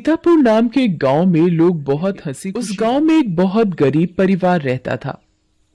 सीतापुर नाम के एक गांव में लोग बहुत हंसी खुशी। उस गांव में एक बहुत गरीब परिवार रहता था।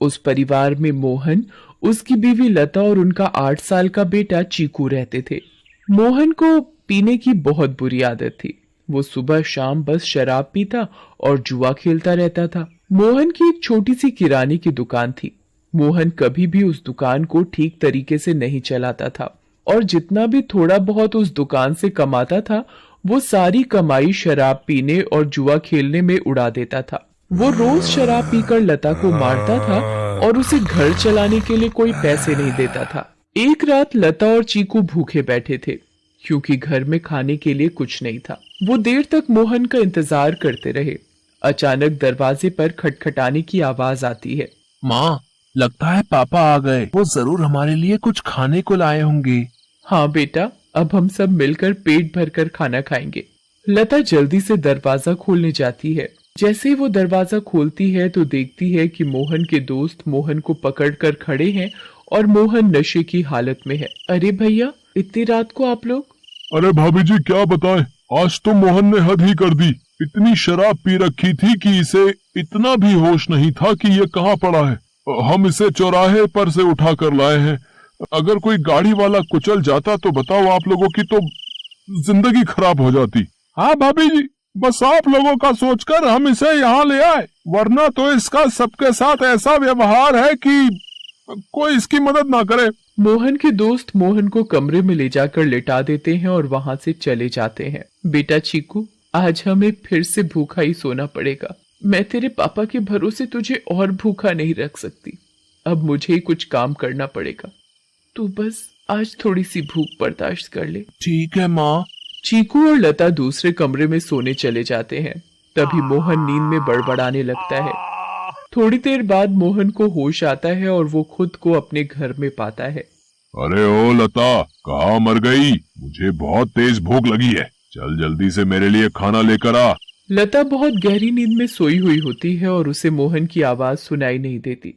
उस परिवार में मोहन, उसकी बीवी लता और उनका 8 साल का बेटा चीकू रहते थे। मोहन को पीने की बहुत बुरी आदत थी। वो सुबह शाम बस शराब पीता और जुआ खेलता रहता था। मोहन की एक छोटी सी किराने की दुकान थी। मोहन कभी भी उस दुकान को ठीक तरीके से नहीं चलाता था और जितना भी थोड़ा बहुत उस दुकान से कमाता था वो सारी कमाई शराब पीने और जुआ खेलने में उड़ा देता था। वो रोज शराब पीकर लता को मारता था और उसे घर चलाने के लिए कोई पैसे नहीं देता था। एक रात लता और चीकू भूखे बैठे थे क्योंकि घर में खाने के लिए कुछ नहीं था। वो देर तक मोहन का इंतजार करते रहे। अचानक दरवाजे पर खटखटाने की आवाज आती है। माँ, लगता है पापा आ गए। वो जरूर हमारे लिए कुछ खाने को लाए होंगे। हाँ बेटा, अब हम सब मिलकर पेट भरकर खाना खाएंगे। लता जल्दी से दरवाजा खोलने जाती है। जैसे ही वो दरवाजा खोलती है तो देखती है कि मोहन के दोस्त मोहन को पकड़कर खड़े हैं और मोहन नशे की हालत में है। अरे भैया, इतनी रात को आप लोग? अरे भाभी जी, क्या बताएं, आज तो मोहन ने हद ही कर दी। इतनी शराब पी रखी थी कि इसे इतना भी होश नहीं था कि ये कहाँ पड़ा है। हम इसे चौराहे पर से उठा कर लाए हैं। अगर कोई गाड़ी वाला कुचल जाता तो बताओ, आप लोगों की तो जिंदगी खराब हो जाती। हाँ भाभी जी, बस आप लोगों का सोचकर हम इसे यहाँ ले आए, वरना तो इसका सबके साथ ऐसा व्यवहार है कि कोई इसकी मदद ना करे। मोहन के दोस्त मोहन को कमरे में ले जाकर लिटा देते हैं और वहां से चले जाते हैं। बेटा चीकू, आज हमें फिर से भूखा ही सोना पड़ेगा। मैं तेरे पापा के भरोसे तुझे और भूखा नहीं रख सकती। अब मुझे ही कुछ काम करना पड़ेगा। तू बस आज थोड़ी सी भूख बर्दाश्त कर ले। ठीक है माँ। चीकू और लता दूसरे कमरे में सोने चले जाते हैं। तभी मोहन नींद में बड़बड़ाने लगता है। थोड़ी देर बाद मोहन को होश आता है और वो खुद को अपने घर में पाता है। अरे ओ लता, कहाँ मर गई? मुझे बहुत तेज भूख लगी है। चल जल्दी से मेरे लिए खाना लेकर आ। लता बहुत गहरी नींद में सोई हुई होती है और उसे मोहन की आवाज सुनाई नहीं देती।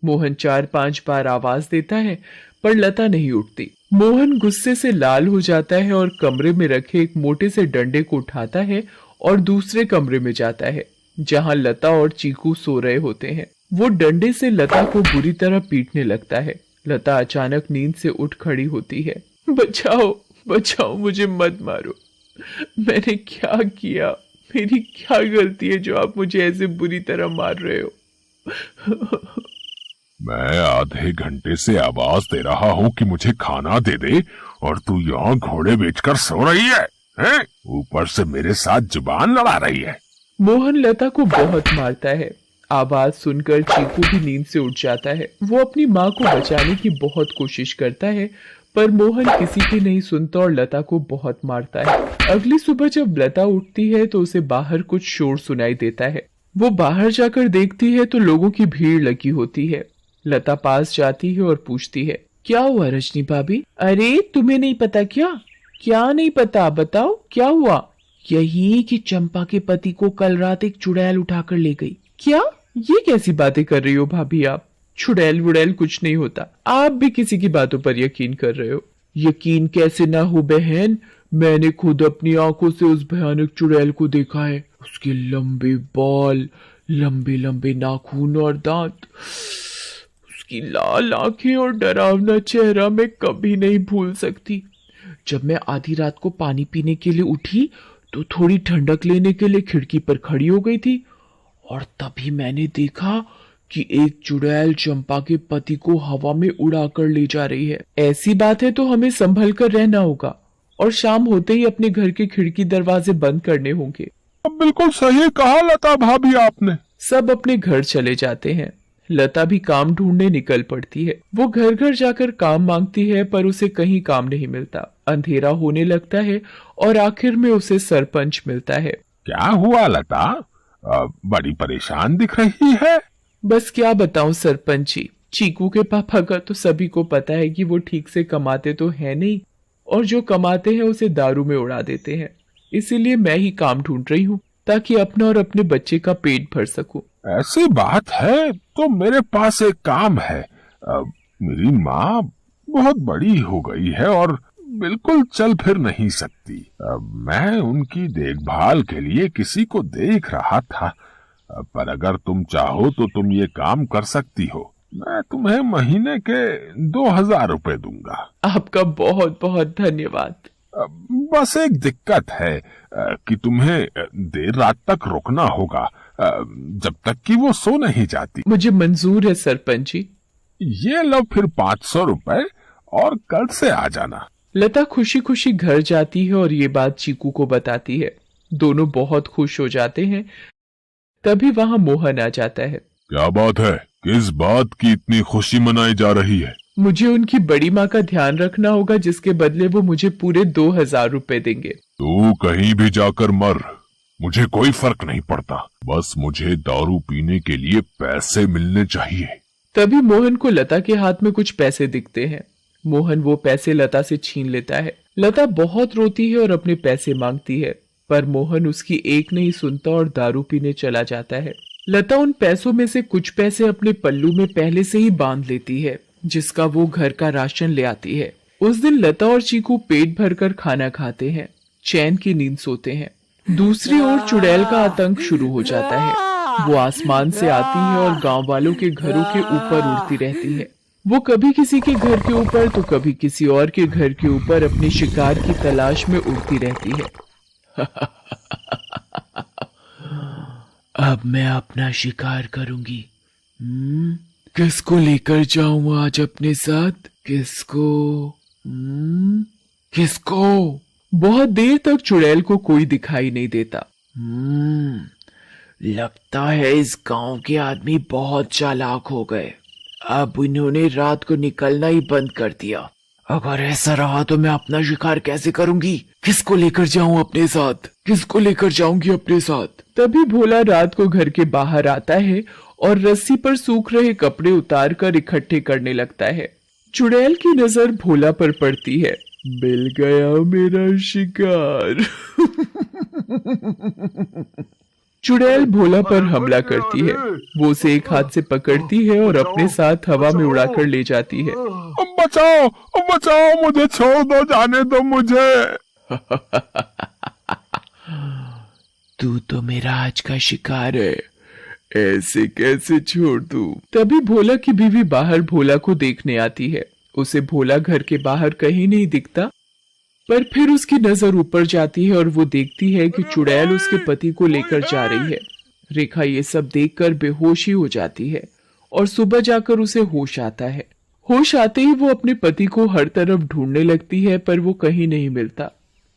मोहन 4-5 बार आवाज देता है पर लता नहीं उठती। मोहन गुस्से से लाल हो जाता है और कमरे में रखे एक मोटे से डंडे को उठाता है और दूसरे कमरे में जाता है जहां लता और चीकू सो रहे होते हैं। वो डंडे से लता को बुरी तरह पीटने लगता है। लता अचानक नींद से उठ खड़ी होती है। बचाओ बचाओ, मुझे मत मारो। मैंने क्या किया? मेरी क्या गलती है जो आप मुझे ऐसे बुरी तरह मार रहे हो? मैं आधे घंटे से आवाज दे रहा हूँ कि मुझे खाना दे दे और तू यहाँ घोड़े बेचकर सो रही है, हैं? ऊपर से मेरे साथ जुबान लड़ा रही है। मोहन लता को बहुत मारता है। आवाज सुनकर चीकू भी नींद से उठ जाता है। वो अपनी माँ को बचाने की बहुत कोशिश करता है पर मोहन किसी की नहीं सुनता और लता को बहुत मारता है। अगली सुबह जब लता उठती है तो उसे बाहर कुछ शोर सुनाई देता है। वो बाहर जाकर देखती है तो लोगों की भीड़ लगी होती है। लता पास जाती है और पूछती है, क्या हुआ रजनी भाभी? अरे तुम्हें नहीं पता क्या? क्या नहीं पता, बताओ क्या हुआ? यही कि चंपा के पति को कल रात एक चुड़ैल उठाकर ले गई। क्या? ये कैसी बातें कर रही हो भाभी आप? चुड़ैल वुड़ैल कुछ नहीं होता। आप भी किसी की बातों पर यकीन कर रहे हो। यकीन कैसे ना हो बहन, मैंने खुद अपनी आंखों से उस भयानक चुड़ैल को देखा है। उसके लंबे बाल, लंबे लंबे नाखून और दांत, उसकी लाल आंखें और डरावना चेहरा मैं कभी नहीं भूल सकती। जब मैं आधी रात को पानी पीने के लिए उठी तो थोड़ी ठंडक लेने के लिए खिड़की पर खड़ी हो गई थी और तभी मैंने देखा कि एक चुड़ैल चंपा के पति को हवा में उड़ाकर ले जा रही है। ऐसी बात है तो हमें संभल कर रहना होगा और शाम होते ही अपने घर के खिड़की दरवाजे बंद करने होंगे। बिल्कुल सही कहा लता भाभी आपने। सब अपने घर चले जाते हैं। लता भी काम ढूंढने निकल पड़ती है। वो घर घर जाकर काम मांगती है पर उसे कहीं काम नहीं मिलता। अंधेरा होने लगता है और आखिर में उसे सरपंच मिलता है। क्या हुआ लता? बड़ी परेशान दिख रही है। बस क्या बताऊं सरपंच जी, चीकू के पापा का तो सभी को पता है कि वो ठीक से कमाते तो है नहीं और जो कमाते हैं उसे दारू में उड़ा देते हैं। इसीलिए मैं ही काम ढूंढ रही हूँ ताकि अपना और अपने बच्चे का पेट भर सकूं। ऐसी बात है तो मेरे पास एक काम है। मेरी माँ बहुत बड़ी हो गई है और बिल्कुल चल फिर नहीं सकती। मैं उनकी देखभाल के लिए किसी को देख रहा था, पर अगर तुम चाहो तो तुम ये काम कर सकती हो। मैं तुम्हें महीने के 2000 रुपए दूंगा। आपका बहुत बहुत धन्यवाद। बस एक दिक्कत है कि तुम्हें देर रात तक रुकना होगा, जब तक कि वो सो नहीं जाती। मुझे मंजूर है सरपंच जी। ये लो फिर 500 रुपए, और कल से आ जाना। लता खुशी खुशी घर जाती है और ये बात चीकू को बताती है। दोनों बहुत खुश हो जाते हैं। तभी वहां मोहन आ जाता है। क्या बात है? किस बात की इतनी खुशी मनाई जा रही है? मुझे उनकी बड़ी माँ का ध्यान रखना होगा, जिसके बदले वो मुझे पूरे 2000 रुपए देंगे। तू कहीं भी जाकर मर, मुझे कोई फर्क नहीं पड़ता। बस मुझे दारू पीने के लिए पैसे मिलने चाहिए। तभी मोहन को लता के हाथ में कुछ पैसे दिखते हैं। मोहन वो पैसे लता से छीन लेता है। लता बहुत रोती है और अपने पैसे मांगती है, पर मोहन उसकी एक नहीं सुनता और दारू पीने चला जाता है। लता उन पैसों में से कुछ पैसे अपने पल्लू में पहले से ही बांध लेती है, जिसका वो घर का राशन ले आती है। उस दिन लता और चीकू पेट भरकर खाना खाते हैं, चैन की नींद सोते हैं। दूसरी ओर चुड़ैल का आतंक शुरू हो जाता है। वो आसमान से आती है और गांव वालों के घरों के ऊपर उड़ती रहती है। वो कभी किसी के घर के ऊपर तो कभी किसी और के घर के ऊपर अपने शिकार की तलाश में उड़ती रहती है। अब मैं अपना शिकार करूंगी। किसको लेकर जाऊं आज अपने साथ? किसको? बहुत देर तक चुड़ैल को कोई दिखाई नहीं देता। लगता है इस गांव के आदमी बहुत चालाक हो गए। अब इन्होंने रात को निकलना ही बंद कर दिया। अगर ऐसा रहा तो मैं अपना शिकार कैसे करूंगी? किसको लेकर जाऊं अपने साथ? किसको लेकर जाऊंगी अपने साथ? तभी भोला रात को घर के बाहर आता है और रस्सी पर सूख रहे कपड़े उतार कर इकट्ठे करने लगता है। चुड़ैल की नजर भोला पर पड़ती है। मिल गया मेरा शिकार। चुड़ैल भोला पर हमला करती है। वो उसे एक हाथ से पकड़ती है और अपने साथ हवा में उड़ाकर ले जाती है। बचाओ, बचाओ, मुझे छोड़ दो, जाने दो मुझे। तू तो मेरा आज का शिकार है, ऐसे कैसे छोड़ दूं? तभी भोला की बीवी बाहर भोला को देखने आती है। उसे भोला घर के बाहर कहीं नहीं दिखता, पर फिर उसकी नजर ऊपर जाती है और वो देखती है कि चुड़ैल उसके पति को लेकर जा रही है। रेखा ये सब देखकर बेहोश ही हो जाती है और सुबह जाकर उसे होश आता है। होश आते ही वो अपने पति को हर तरफ ढूंढने लगती है, पर वो कहीं नहीं मिलता।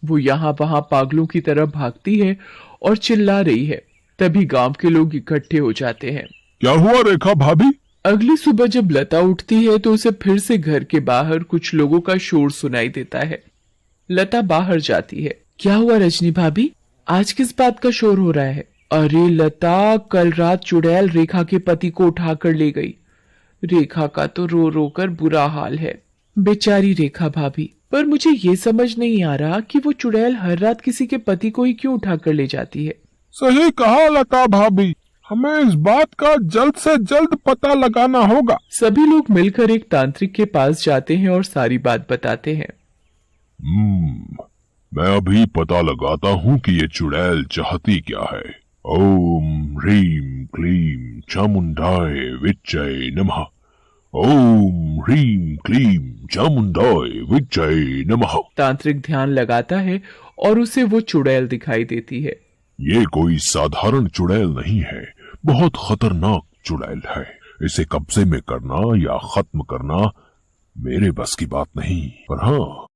वो यहाँ वहां पागलों की तरह भागती है और चिल्ला रही है। तभी गांव के लोग इकट्ठे हो जाते हैं। क्या हुआ रेखा भाभी? अगली सुबह जब लता उठती है तो उसे फिर से घर के बाहर कुछ लोगों का शोर सुनाई देता है। लता बाहर जाती है। क्या हुआ रजनी भाभी, आज किस बात का शोर हो रहा है? अरे लता, कल रात चुड़ैल रेखा के पति को उठाकर ले गई। रेखा का तो रो रो कर बुरा हाल है। बेचारी रेखा भाभी। पर मुझे ये समझ नहीं आ रहा कि वो चुड़ैल हर रात किसी के पति को ही क्यों उठाकर ले जाती है। सही कहा लता भाभी, हमें इस बात का जल्द से जल्द पता लगाना होगा। सभी लोग मिलकर एक तांत्रिक के पास जाते हैं और सारी बात बताते हैं। मैं अभी पता लगाता हूँ कि ये चुड़ैल चाहती क्या है। ओम ह्रीम क्लीम चामुंडाय विच्चय नमः। ओम ह्रीम क्लीम चामुंडाय विच्चय नमः। तांत्रिक ध्यान लगाता है और उसे वो चुड़ैल दिखाई देती है। ये कोई साधारण चुड़ैल नहीं है, बहुत खतरनाक चुड़ैल है। इसे कब्जे में करना या खत्म करना मेरे बस की बात नहीं, पर हाँ,